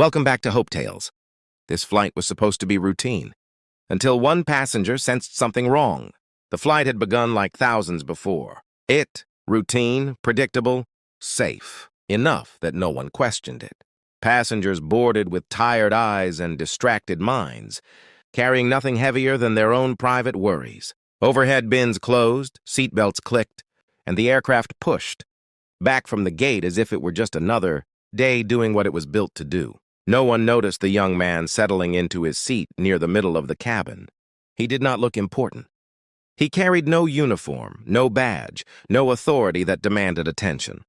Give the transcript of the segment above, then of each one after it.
Welcome back to Hopetales. This flight was supposed to be routine, until one passenger sensed something wrong. The flight had begun like thousands before. Routine, predictable, safe. Enough that no one questioned it. Passengers boarded with tired eyes and distracted minds, carrying nothing heavier than their own private worries. Overhead bins closed, seatbelts clicked, and the aircraft pushed back from the gate as if it were just another day doing what it was built to do. No one noticed the young man settling into his seat near the middle of the cabin. He did not look important. He carried no uniform, no badge, no authority that demanded attention.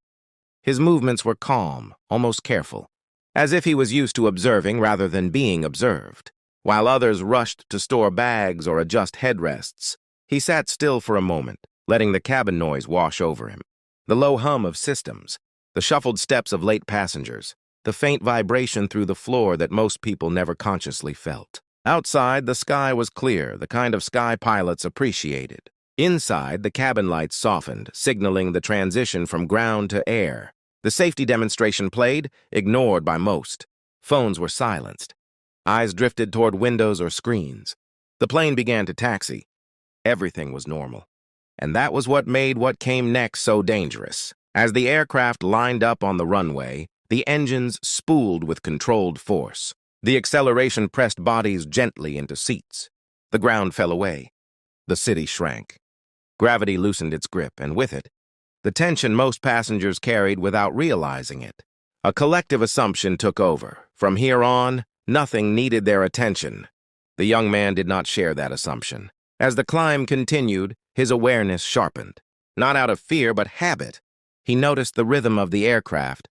His movements were calm, almost careful, as if he was used to observing rather than being observed. While others rushed to store bags or adjust headrests, he sat still for a moment, letting the cabin noise wash over him. The low hum of systems, the shuffled steps of late passengers, the faint vibration through the floor that most people never consciously felt. Outside, the sky was clear, the kind of sky pilots appreciated. Inside, the cabin lights softened, signaling the transition from ground to air. The safety demonstration played, ignored by most. Phones were silenced. Eyes drifted toward windows or screens. The plane began to taxi. Everything was normal. And that was what made what came next so dangerous. As the aircraft lined up on the runway, the engines spooled with controlled force. The acceleration pressed bodies gently into seats. The ground fell away. The city shrank. Gravity loosened its grip, and with it, the tension most passengers carried without realizing it. A collective assumption took over. From here on, nothing needed their attention. The young man did not share that assumption. As the climb continued, his awareness sharpened. Not out of fear, but habit. He noticed the rhythm of the aircraft,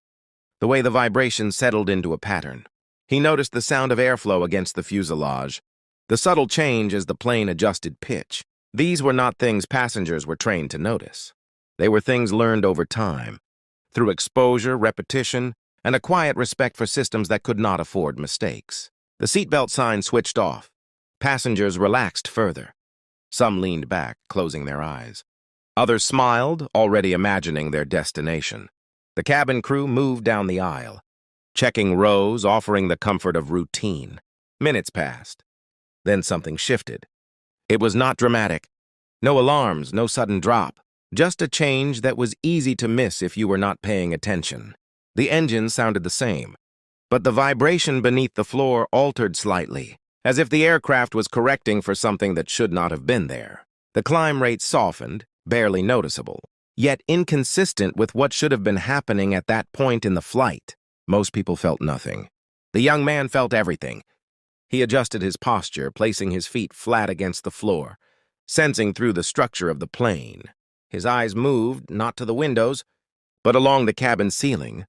the way the vibration settled into a pattern. He noticed the sound of airflow against the fuselage, the subtle change as the plane adjusted pitch. These were not things passengers were trained to notice. They were things learned over time, through exposure, repetition, and a quiet respect for systems that could not afford mistakes. The seatbelt sign switched off. Passengers relaxed further. Some leaned back, closing their eyes. Others smiled, already imagining their destination. The cabin crew moved down the aisle, checking rows, offering the comfort of routine. Minutes passed. Then something shifted. It was not dramatic. No alarms, no sudden drop. Just a change that was easy to miss if you were not paying attention. The engine sounded the same, but the vibration beneath the floor altered slightly, as if the aircraft was correcting for something that should not have been there. The climb rate softened, barely noticeable, yet inconsistent with what should have been happening at that point in the flight. Most people felt nothing. The young man felt everything. He adjusted his posture, placing his feet flat against the floor, sensing through the structure of the plane. His eyes moved, not to the windows, but along the cabin ceiling,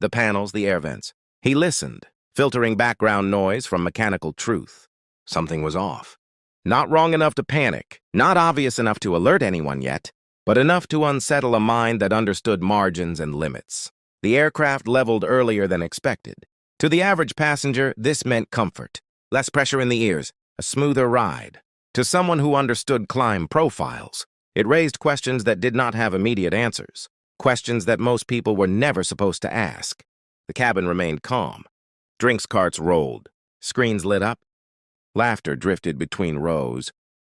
the panels, the air vents. He listened, filtering background noise from mechanical truth. Something was off. Not wrong enough to panic, not obvious enough to alert anyone yet, but enough to unsettle a mind that understood margins and limits. The aircraft leveled earlier than expected. To the average passenger, this meant comfort. Less pressure in the ears, a smoother ride. To someone who understood climb profiles, it raised questions that did not have immediate answers. Questions that most people were never supposed to ask. The cabin remained calm. Drinks carts rolled. Screens lit up. Laughter drifted between rows.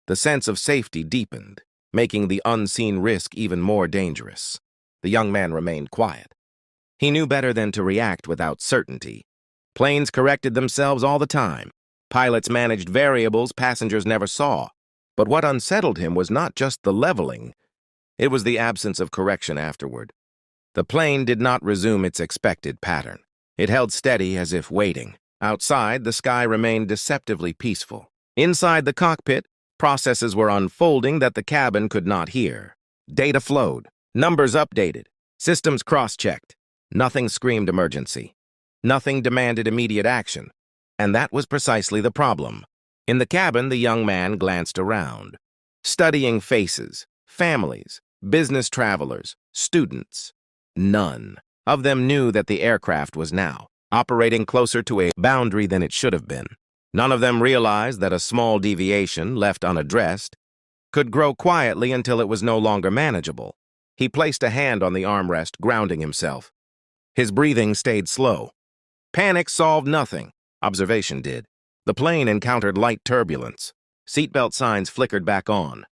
The sense of safety deepened, making the unseen risk even more dangerous. The young man remained quiet. He knew better than to react without certainty. Planes corrected themselves all the time. Pilots managed variables passengers never saw. But what unsettled him was not just the leveling. It was the absence of correction afterward. The plane did not resume its expected pattern. It held steady as if waiting. Outside, the sky remained deceptively peaceful. Inside the cockpit, processes were unfolding that the cabin could not hear. Data flowed. Numbers updated. Systems cross-checked. Nothing screamed emergency. Nothing demanded immediate action. And that was precisely the problem. In the cabin, the young man glanced around, studying faces, families, business travelers, students. None of them knew that the aircraft was now operating closer to a boundary than it should have been. None of them realized that a small deviation, left unaddressed, could grow quietly until it was no longer manageable. He placed a hand on the armrest, grounding himself. His breathing stayed slow, Panic solved nothing. Observation did. The plane encountered light turbulence. Seatbelt signs flickered back on.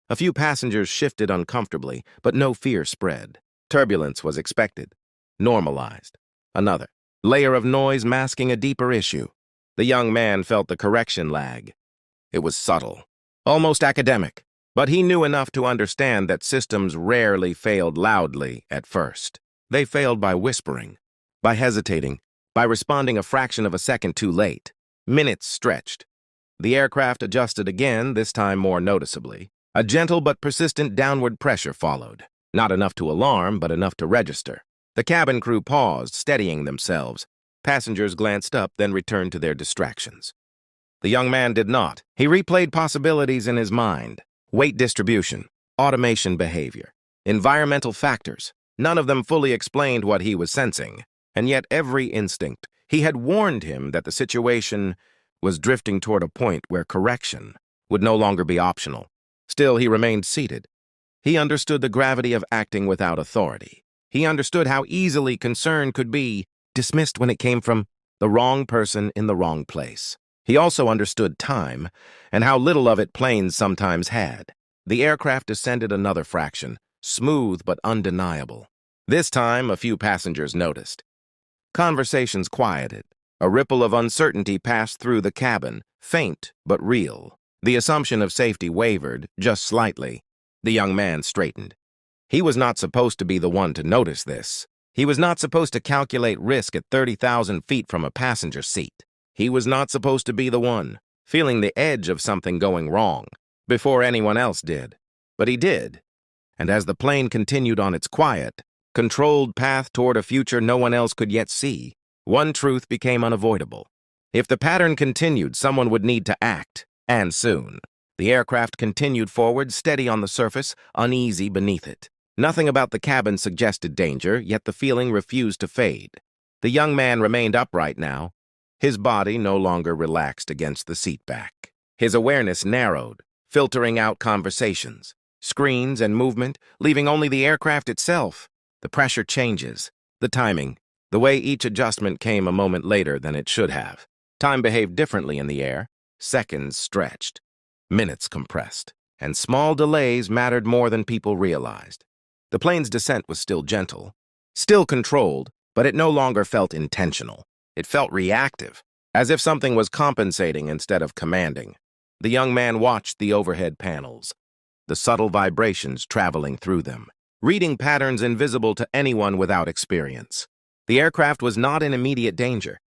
A few passengers shifted uncomfortably, but no fear spread. Turbulence was expected. Normalized. Another layer of noise masking a deeper issue. The young man felt the correction lag. It was subtle, almost academic, but he knew enough to understand that systems rarely failed loudly at first. They failed by whispering, by hesitating, by responding a fraction of a second too late. Minutes stretched. The aircraft adjusted again, this time more noticeably. A gentle but persistent downward pressure followed. Not enough to alarm, but enough to register. The cabin crew paused, steadying themselves. Passengers glanced up, then returned to their distractions. The young man did not. He replayed possibilities in his mind. Weight distribution, automation behavior, environmental factors. None of them fully explained what he was sensing. And yet every instinct, he had warned him that the situation was drifting toward a point where correction would no longer be optional. Still, he remained seated. He understood the gravity of acting without authority. He understood how easily concern could be dismissed when it came from the wrong person in the wrong place. He also understood time and how little of it planes sometimes had. The aircraft descended another fraction, smooth but undeniable. This time, a few passengers noticed. Conversations quieted. A ripple of uncertainty passed through the cabin, faint but real. The assumption of safety wavered, just slightly. The young man straightened. He was not supposed to be the one to notice this. He was not supposed to calculate risk at 30,000 feet from a passenger seat. He was not supposed to be the one, feeling the edge of something going wrong, before anyone else did. But he did. And as the plane continued on its quiet, controlled path toward a future no one else could yet see, one truth became unavoidable. If the pattern continued, someone would need to act, and soon. The aircraft continued forward, steady on the surface, uneasy beneath it. Nothing about the cabin suggested danger, yet the feeling refused to fade. The young man remained upright now, his body no longer relaxed against the seat back. His awareness narrowed, filtering out conversations, screens and movement, leaving only the aircraft itself. The pressure changes, the timing, the way each adjustment came a moment later than it should have. Time behaved differently in the air. Seconds stretched, minutes compressed, and small delays mattered more than people realized. The plane's descent was still gentle, still controlled, but it no longer felt intentional. It felt reactive, as if something was compensating instead of commanding. The young man watched the overhead panels, the subtle vibrations traveling through them, reading patterns invisible to anyone without experience. The aircraft was not in immediate danger,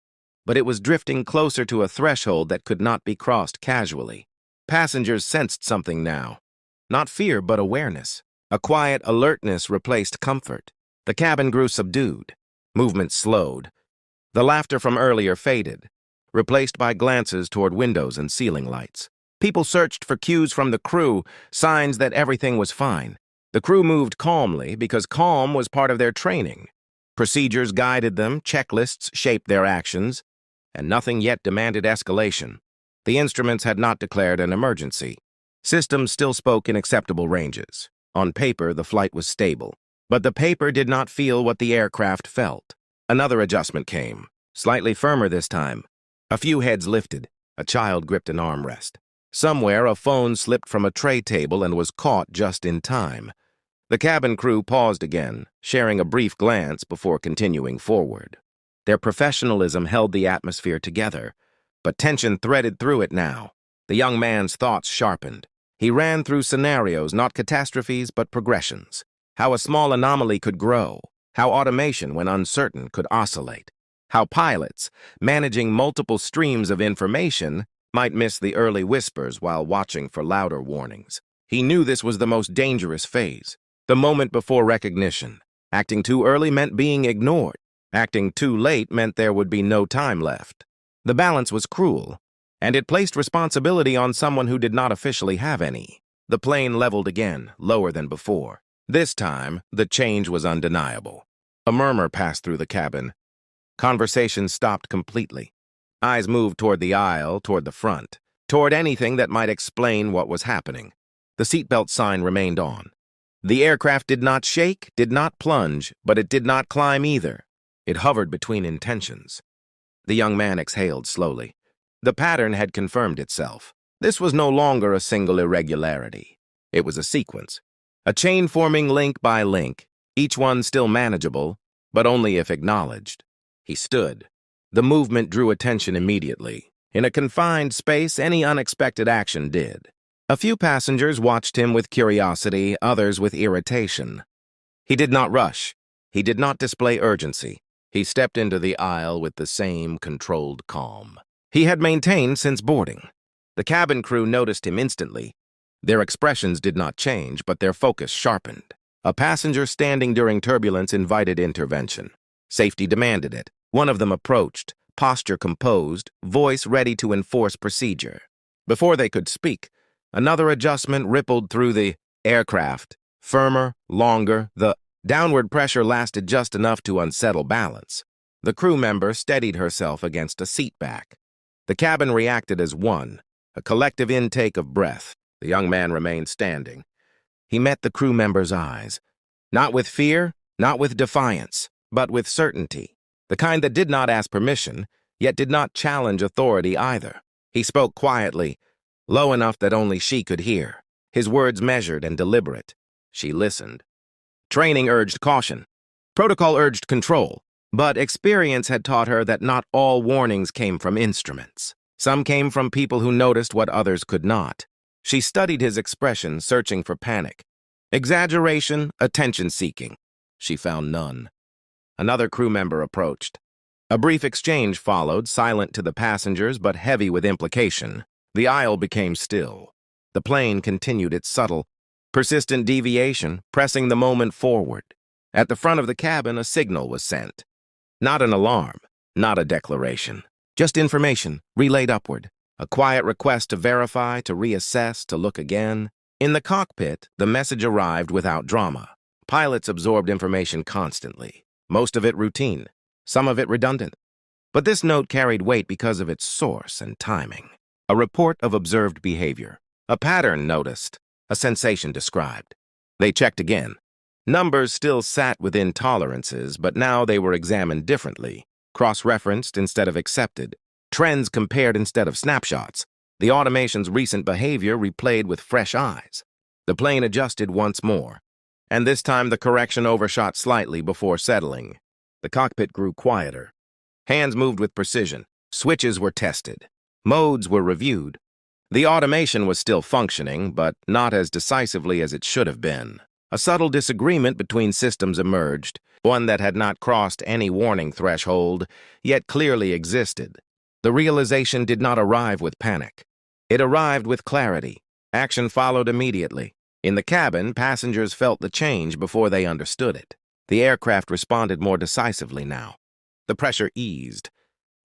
but it was drifting closer to a threshold that could not be crossed casually. Passengers sensed something now. Not fear, but awareness. A quiet alertness replaced comfort. The cabin grew subdued. Movement slowed. The laughter from earlier faded, replaced by glances toward windows and ceiling lights. People searched for cues from the crew, signs that everything was fine. The crew moved calmly because calm was part of their training. Procedures guided them, checklists shaped their actions, and nothing yet demanded escalation. The instruments had not declared an emergency. Systems still spoke in acceptable ranges. On paper, the flight was stable, but the paper did not feel what the aircraft felt. Another adjustment came, slightly firmer this time. A few heads lifted. A child gripped an armrest. Somewhere, a phone slipped from a tray table and was caught just in time. The cabin crew paused again, sharing a brief glance before continuing forward. Their professionalism held the atmosphere together, but tension threaded through it now. The young man's thoughts sharpened. He ran through scenarios, not catastrophes, but progressions. How a small anomaly could grow. How automation, when uncertain, could oscillate. How pilots, managing multiple streams of information, might miss the early whispers while watching for louder warnings. He knew this was the most dangerous phase, the moment before recognition. Acting too early meant being ignored. Acting too late meant there would be no time left. The balance was cruel, and it placed responsibility on someone who did not officially have any. The plane leveled again, lower than before. This time, the change was undeniable. A murmur passed through the cabin. Conversation stopped completely. Eyes moved toward the aisle, toward the front, toward anything that might explain what was happening. The seatbelt sign remained on. The aircraft did not shake, did not plunge, but it did not climb either. It hovered between intentions. The young man exhaled slowly. The pattern had confirmed itself. This was no longer a single irregularity. It was a sequence, a chain forming link by link, each one still manageable, but only if acknowledged. He stood. The movement drew attention immediately. In a confined space, any unexpected action did. A few passengers watched him with curiosity, others with irritation. He did not rush. He did not display urgency. He stepped into the aisle with the same controlled calm he had maintained since boarding. The cabin crew noticed him instantly. Their expressions did not change, but their focus sharpened. A passenger standing during turbulence invited intervention. Safety demanded it. One of them approached, posture composed, voice ready to enforce procedure. Before they could speak, another adjustment rippled through the aircraft. Firmer, longer, the downward pressure lasted just enough to unsettle balance. The crew member steadied herself against a seat back. The cabin reacted as one, a collective intake of breath. The young man remained standing. He met the crew member's eyes. Not with fear, not with defiance, but with certainty. The kind that did not ask permission, yet did not challenge authority either. He spoke quietly, low enough that only she could hear. His words measured and deliberate. She listened. Training urged caution. Protocol urged control. But experience had taught her that not all warnings came from instruments. Some came from people who noticed what others could not. She studied his expression, searching for panic. Exaggeration, attention-seeking. She found none. Another crew member approached. A brief exchange followed, silent to the passengers but heavy with implication. The aisle became still. The plane continued its subtle, persistent deviation, pressing the moment forward. At the front of the cabin, a signal was sent. Not an alarm, not a declaration. Just information, relayed upward. A quiet request to verify, to reassess, to look again. In the cockpit, the message arrived without drama. Pilots absorbed information constantly. Most of it routine, some of it redundant. But this note carried weight because of its source and timing. A report of observed behavior. A pattern noticed. A sensation described. They checked again. Numbers still sat within tolerances, but now they were examined differently. Cross-referenced instead of accepted. Trends compared instead of snapshots. The automation's recent behavior replayed with fresh eyes. The plane adjusted once more. And this time the correction overshot slightly before settling. The cockpit grew quieter. Hands moved with precision. Switches were tested. Modes were reviewed. The automation was still functioning, but not as decisively as it should have been. A subtle disagreement between systems emerged, one that had not crossed any warning threshold, yet clearly existed. The realization did not arrive with panic. It arrived with clarity. Action followed immediately. In the cabin, passengers felt the change before they understood it. The aircraft responded more decisively now. The pressure eased.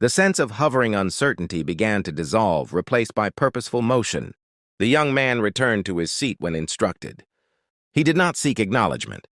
The sense of hovering uncertainty began to dissolve, replaced by purposeful motion. The young man returned to his seat when instructed. He did not seek acknowledgement.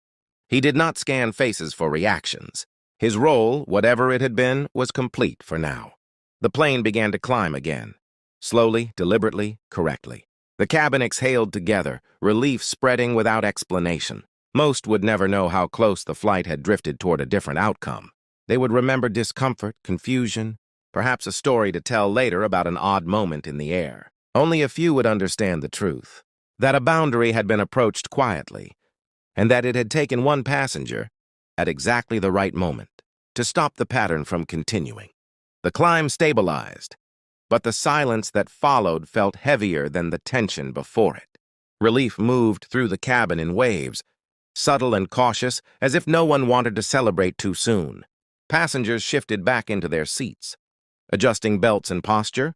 He did not scan faces for reactions. His role, whatever it had been, was complete for now. The plane began to climb again. Slowly, deliberately, correctly. The cabin exhaled together, relief spreading without explanation. Most would never know how close the flight had drifted toward a different outcome. They would remember discomfort, confusion, perhaps a story to tell later about an odd moment in the air. Only a few would understand the truth. That a boundary had been approached quietly, and that it had taken one passenger, at exactly the right moment, to stop the pattern from continuing. The climb stabilized, but the silence that followed felt heavier than the tension before it. Relief moved through the cabin in waves, subtle and cautious, as if no one wanted to celebrate too soon. Passengers shifted back into their seats, adjusting belts and posture,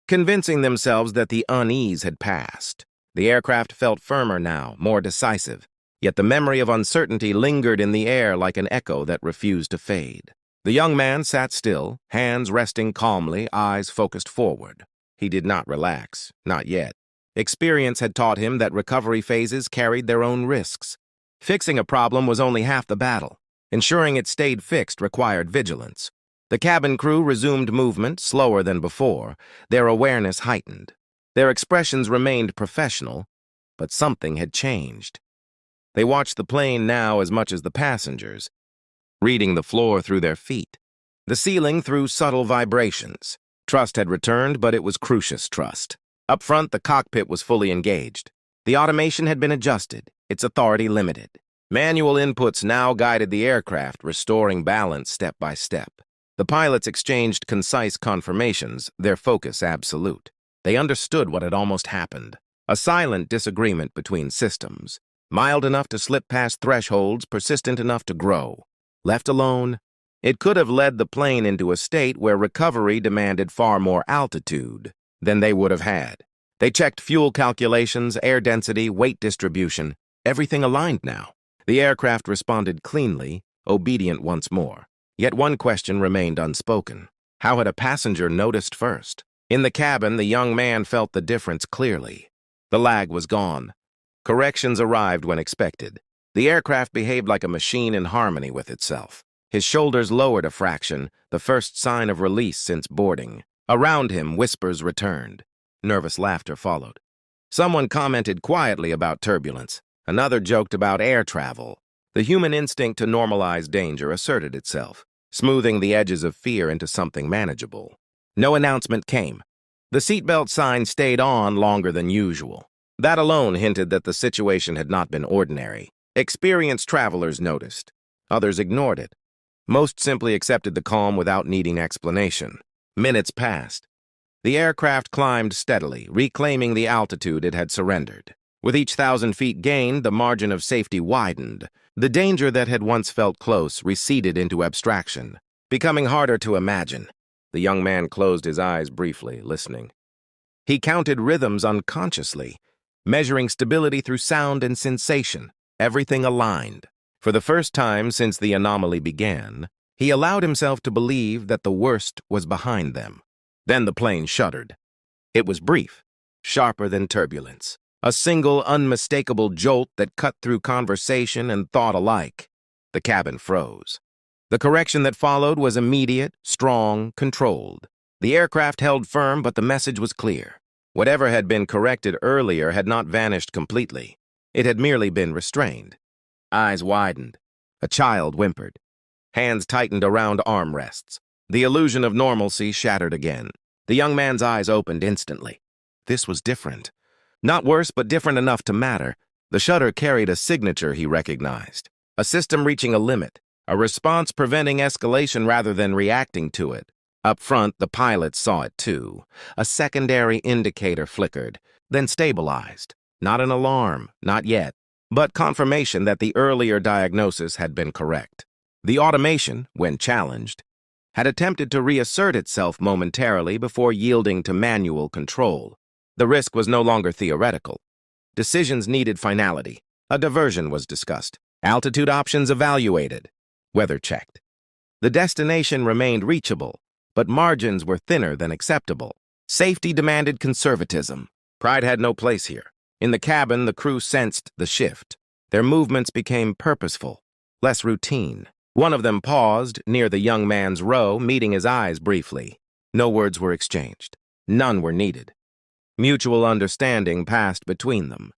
convincing themselves that the unease had passed. The aircraft felt firmer now, more decisive, yet the memory of uncertainty lingered in the air like an echo that refused to fade. The young man sat still, hands resting calmly, eyes focused forward. He did not relax, not yet. Experience had taught him that recovery phases carried their own risks. Fixing a problem was only half the battle. Ensuring it stayed fixed required vigilance. The cabin crew resumed movement, slower than before, their awareness heightened. Their expressions remained professional, but something had changed. They watched the plane now as much as the passengers, reading the floor through their feet. The ceiling threw subtle vibrations. Trust had returned, but it was Crucius trust. Up front, the cockpit was fully engaged. The automation had been adjusted, its authority limited. Manual inputs now guided the aircraft, restoring balance step by step. The pilots exchanged concise confirmations, their focus absolute. They understood what had almost happened. A silent disagreement between systems. Mild enough to slip past thresholds, persistent enough to grow. Left alone, it could have led the plane into a state where recovery demanded far more altitude than they would have had. They checked fuel calculations, air density, weight distribution. Everything aligned now. The aircraft responded cleanly, obedient once more. Yet one question remained unspoken. How had a passenger noticed first? In the cabin, the young man felt the difference clearly. The lag was gone. Corrections arrived when expected. The aircraft behaved like a machine in harmony with itself. His shoulders lowered a fraction, the first sign of release since boarding. Around him, whispers returned. Nervous laughter followed. Someone commented quietly about turbulence. Another joked about air travel. The human instinct to normalize danger asserted itself, smoothing the edges of fear into something manageable. No announcement came. The seatbelt sign stayed on longer than usual. That alone hinted that the situation had not been ordinary. Experienced travelers noticed. Others ignored it. Most simply accepted the calm without needing explanation. Minutes passed. The aircraft climbed steadily, reclaiming the altitude it had surrendered. With each 1,000 feet gained, the margin of safety widened. The danger that had once felt close receded into abstraction, becoming harder to imagine. The young man closed his eyes briefly, listening. He counted rhythms unconsciously, measuring stability through sound and sensation. Everything aligned. For the first time since the anomaly began, he allowed himself to believe that the worst was behind them. Then the plane shuddered. It was brief, sharper than turbulence. A single, unmistakable jolt that cut through conversation and thought alike. The cabin froze. The correction that followed was immediate, strong, controlled. The aircraft held firm, but the message was clear. Whatever had been corrected earlier had not vanished completely. It had merely been restrained. Eyes widened. A child whimpered. Hands tightened around armrests. The illusion of normalcy shattered again. The young man's eyes opened instantly. This was different. Not worse, but different enough to matter. The shudder carried a signature he recognized. A system reaching a limit. A response preventing escalation rather than reacting to it. Up front, the pilots saw it too. A secondary indicator flickered, then stabilized. Not an alarm, not yet, but confirmation that the earlier diagnosis had been correct. The automation, when challenged, had attempted to reassert itself momentarily before yielding to manual control. The risk was no longer theoretical. Decisions needed finality. A diversion was discussed. Altitude options evaluated. Weather checked. The destination remained reachable, but margins were thinner than acceptable. Safety demanded conservatism. Pride had no place here. In the cabin, the crew sensed the shift. Their movements became purposeful, less routine. One of them paused near the young man's row, meeting his eyes briefly. No words were exchanged. None were needed. Mutual understanding passed between them.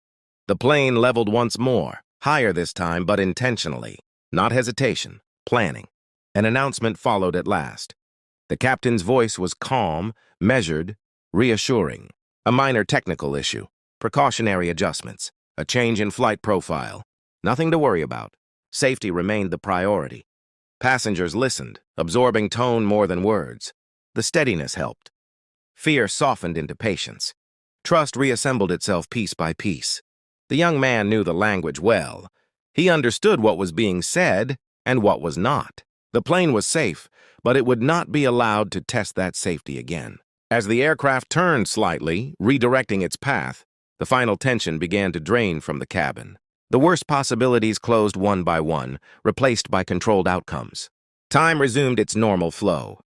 The plane leveled once more, higher this time, but intentionally. Not hesitation, planning. An announcement followed at last. The captain's voice was calm, measured, reassuring. A minor technical issue, precautionary adjustments, a change in flight profile. Nothing to worry about. Safety remained the priority. Passengers listened, absorbing tone more than words. The steadiness helped. Fear softened into patience. Trust reassembled itself piece by piece. The young man knew the language well. He understood what was being said and what was not. The plane was safe, but it would not be allowed to test that safety again. As the aircraft turned slightly, redirecting its path, the final tension began to drain from the cabin. The worst possibilities closed one by one, replaced by controlled outcomes. Time resumed its normal flow.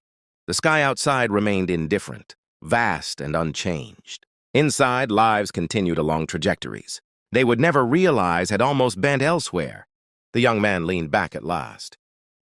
The sky outside remained indifferent, vast and unchanged. Inside, lives continued along trajectories they would never realize had almost bent elsewhere. The young man leaned back at last.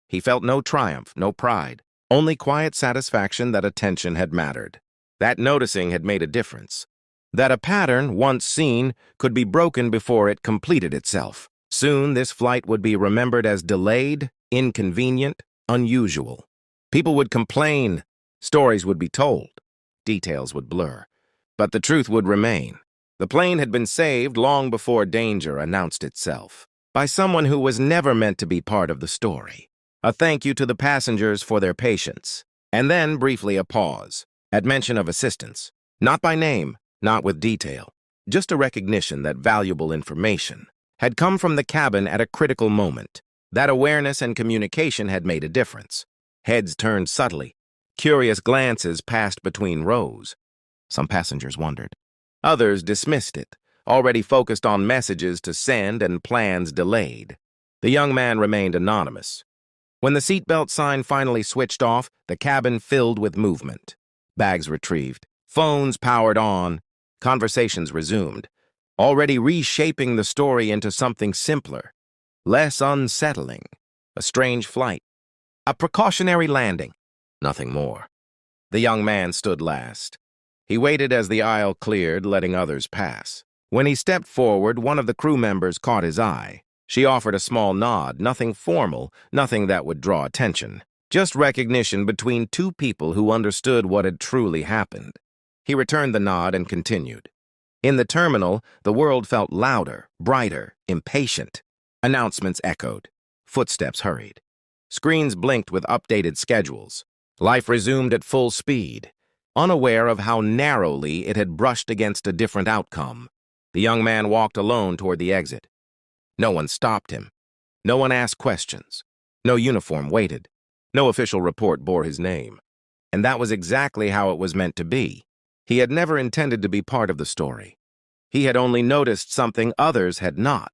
He felt no triumph, no pride, only quiet satisfaction that attention had mattered. That noticing had made a difference. That a pattern, once seen, could be broken before it completed itself. Soon, this flight would be remembered as delayed, inconvenient, unusual. People would complain, stories would be told, details would blur, but the truth would remain. The plane had been saved long before danger announced itself, by someone who was never meant to be part of the story. A thank you to the passengers for their patience, and then briefly a pause, at mention of assistance, not by name, not with detail, just a recognition that valuable information had come from the cabin at a critical moment. That awareness and communication had made a difference. Heads turned subtly. Curious glances passed between rows. Some passengers wondered. Others dismissed it, already focused on messages to send and plans delayed. The young man remained anonymous. When the seatbelt sign finally switched off, the cabin filled with movement. Bags retrieved, phones powered on, conversations resumed, already reshaping the story into something simpler, less unsettling. A strange flight, a precautionary landing, nothing more. The young man stood last. He waited as the aisle cleared, letting others pass. When he stepped forward, one of the crew members caught his eye. She offered a small nod, nothing formal, nothing that would draw attention. Just recognition between two people who understood what had truly happened. He returned the nod and continued. In the terminal, the world felt louder, brighter, impatient. Announcements echoed. Footsteps hurried. Screens blinked with updated schedules. Life resumed at full speed, unaware of how narrowly it had brushed against a different outcome. The young man walked alone toward the exit. No one stopped him. No one asked questions. No uniform waited. No official report bore his name. And that was exactly how it was meant to be. He had never intended to be part of the story. He had only noticed something others had not,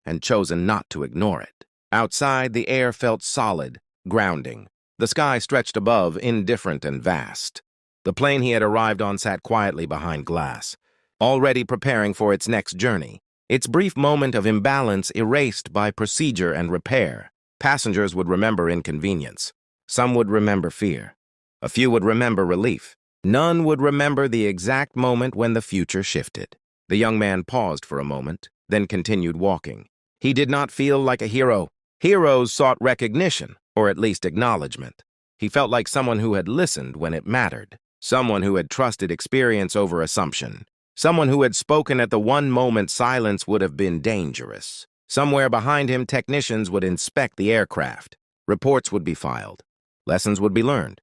and chosen not to ignore it. Outside, the air felt solid, grounding. The sky stretched above, indifferent and vast. The plane he had arrived on sat quietly behind glass, already preparing for its next journey. Its brief moment of imbalance erased by procedure and repair. Passengers would remember inconvenience. Some would remember fear. A few would remember relief. None would remember the exact moment when the future shifted. The young man paused for a moment, then continued walking. He did not feel like a hero. Heroes sought recognition, or at least acknowledgement. He felt like someone who had listened when it mattered. Someone who had trusted experience over assumption. Someone who had spoken at the one moment silence would have been dangerous. Somewhere behind him, technicians would inspect the aircraft. Reports would be filed. Lessons would be learned.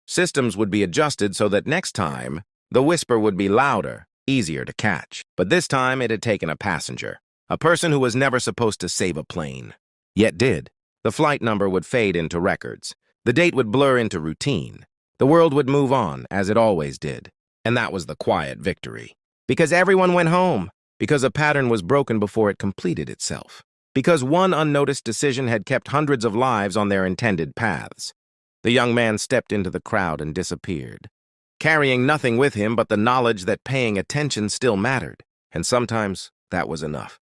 Systems would be adjusted so that next time, the whisper would be louder, easier to catch. But this time, it had taken a passenger. A person who was never supposed to save a plane, yet did. The flight number would fade into records. The date would blur into routine. The world would move on, as it always did. And that was the quiet victory. Because everyone went home. Because a pattern was broken before it completed itself. Because one unnoticed decision had kept hundreds of lives on their intended paths. The young man stepped into the crowd and disappeared, carrying nothing with him but the knowledge that paying attention still mattered. And sometimes that was enough.